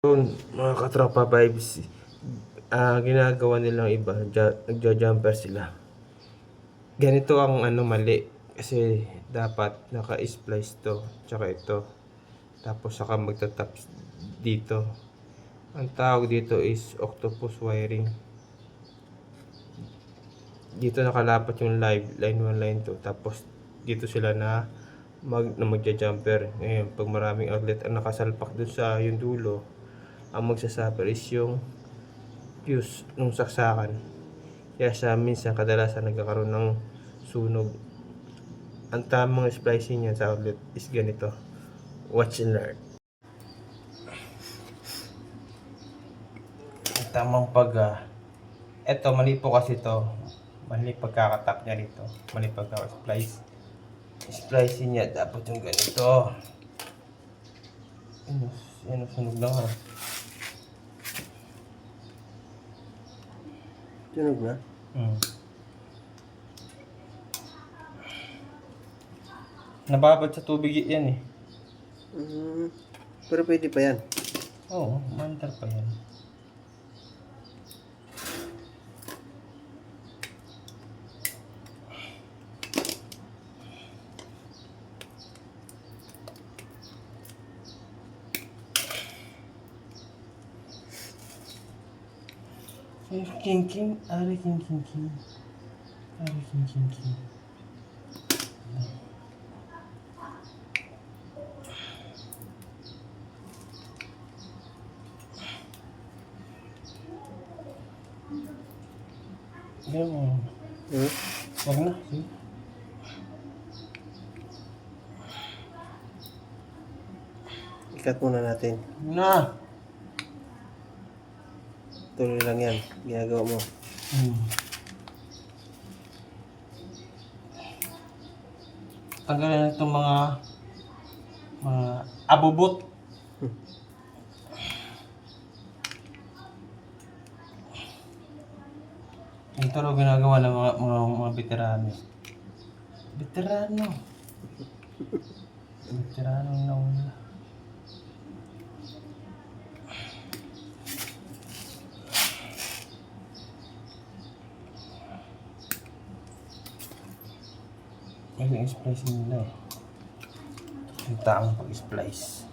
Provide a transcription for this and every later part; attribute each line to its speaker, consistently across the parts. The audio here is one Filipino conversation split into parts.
Speaker 1: Yun, mga katropa vibes, ginagawa nilang iba, nagja-jumper sila. Ganito ang mali. Kasi dapat naka-splice to, tsaka ito. Tapos saka magtataps dito. Ang tawag dito is octopus wiring. Dito nakalapat yung live, line 1, line 2. Tapos dito sila na magja-jumper. Ngayon, pag maraming outlet ang nakasalpak dun sa yung dulo, ang magsasuffer is yung fuse ng saksakan. Kaya sa minsan kadalasan nagkakaroon ng sunog. Ang tamang splicing niya sa outlet is ganito. Watch and learn. Ang tamang eto mali po kasi to. Mali pagkakatak niya dito. Mali pagkaka-splice. Splicing niya dapat yung ganito. Ano sunog na nga.
Speaker 2: Tunog na?
Speaker 1: Nababad sa tubig yan eh.
Speaker 2: Pero pwede pa yan.
Speaker 1: Oo, mandar pa yan. King king, ari king king king. Ari king king king. Yan. Wag na. See?
Speaker 2: Ikat muna natin.
Speaker 1: Na!
Speaker 2: Tuloy lang yan. Ginagawa mo.
Speaker 1: Tanggalin na itong mga abubot. Ito raw ginagawa ng mga veterano. Veterano. Veterano na una. Ayun yung splicing nila eh. Yung taong pag-splice.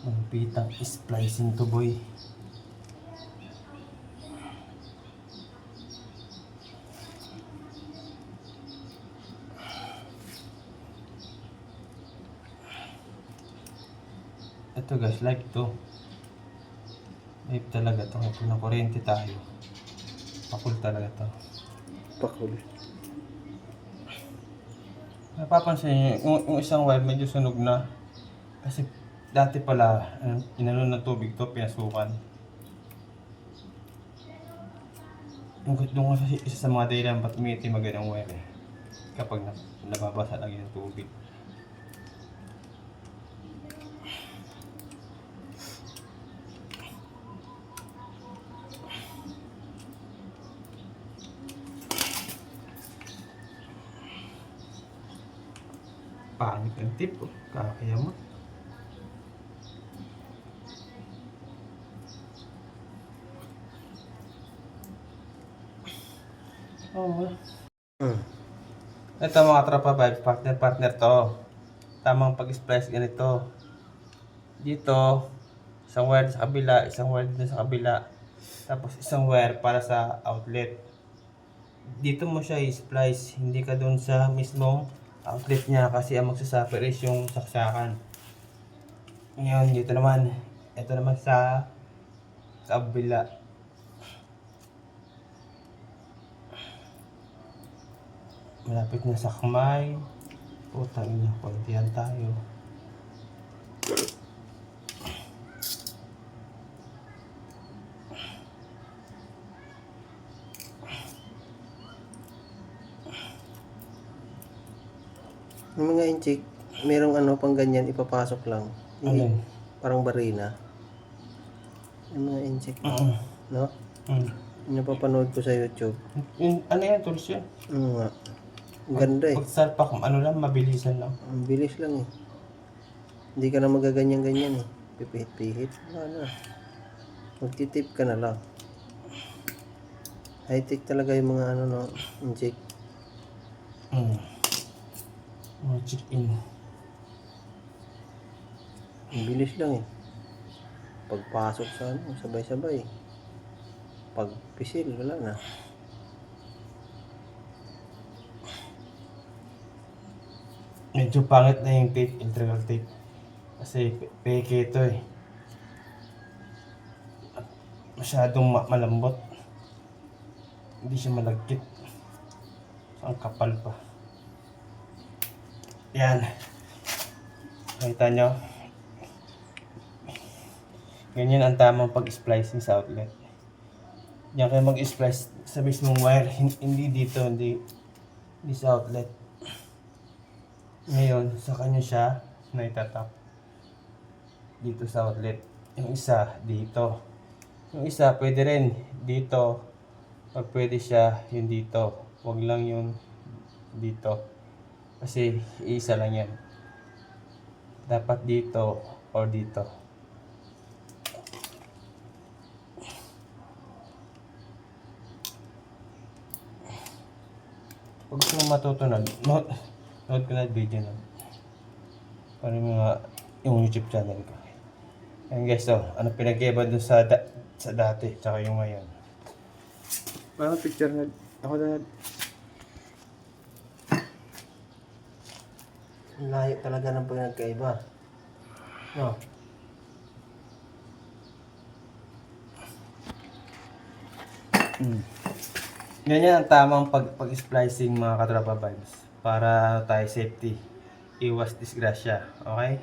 Speaker 1: Magpitang splicing to boy. Ito guys, live to. Live talaga to. Kung nakuryente tayo. Pakul talaga to.
Speaker 2: Pakul.
Speaker 1: Napapansin nyo, yung isang wire medyo sunog na. Kasi dati pala, inano ng tubig to, pinasukan. Doon kasi isa sa mga dahilan ba't umiitim agad ang wire eh. Kapag nababasa lagi ng tubig. Pangit ang tip oh. Kakaya mo. Oh. Ito mga tropa vibes, partner to. Tamang pag-splice ganito. Dito, isang wire sa kabila, isang wire dito sa kabila. Tapos isang wire para sa outlet. Dito mo siya i-splice, hindi ka doon sa mismong outlet niya kasi ang magsasuffer is yung saksakan. Ngayon, dito naman. Ito naman sa kabila. Malapit na sa kamay. Putang ina, kontihan tayo.
Speaker 2: Yung mga inchik, merong pang ganyan, ipapasok lang.
Speaker 1: Alin?
Speaker 2: Parang barina. Yung mga inchik. No? Yung napapanood ko sa YouTube.
Speaker 1: Ano yan, tools yun?
Speaker 2: Ano nga. Ang ganda eh.
Speaker 1: Pag salpak, ano lang, mabilisan lang.
Speaker 2: Ang bilis lang eh. Hindi ka na magaganyan-ganyan eh. Pipihit-pihit. Wala na. Magtitip ka na lang. High-tech talaga yung mga ano no, inject.
Speaker 1: Check in.
Speaker 2: Ang bilis lang eh. Pagpasok sa ano, sabay-sabay. Pag pisil, wala na.
Speaker 1: Medyo pangit na yung tape, integral tape. Kasi peke ito eh. At masyadong malambot. Hindi siya malagkit. Ang kapal pa. Yan. Nakita nyo? Ganyan ang tamang pag-splicing sa outlet. Diyan kayo mag-splice sa mismong wire. Hindi dito, hindi sa outlet. Ngayon, sa kanya siya na itatap. Dito sa outlet. Yung isa, dito. Yung isa, pwede rin dito. Pag pwede siya, yung dito. Huwag lang yung dito. Kasi isa lang yan. Dapat dito or dito. Pag gusto mong matuto na, note ko na video na. Para yung YouTube channel ko. Ayan guys, so, ano pinag-iba doon sa dati, tsaka yung ngayon. Parang picture na, ako na.
Speaker 2: Ang layo talaga ng pinagkaiba. No?
Speaker 1: Ganyan ang tamang pag-splicing mga katropa vibes. Para tayo safety. Iwas disgrasya. Okay?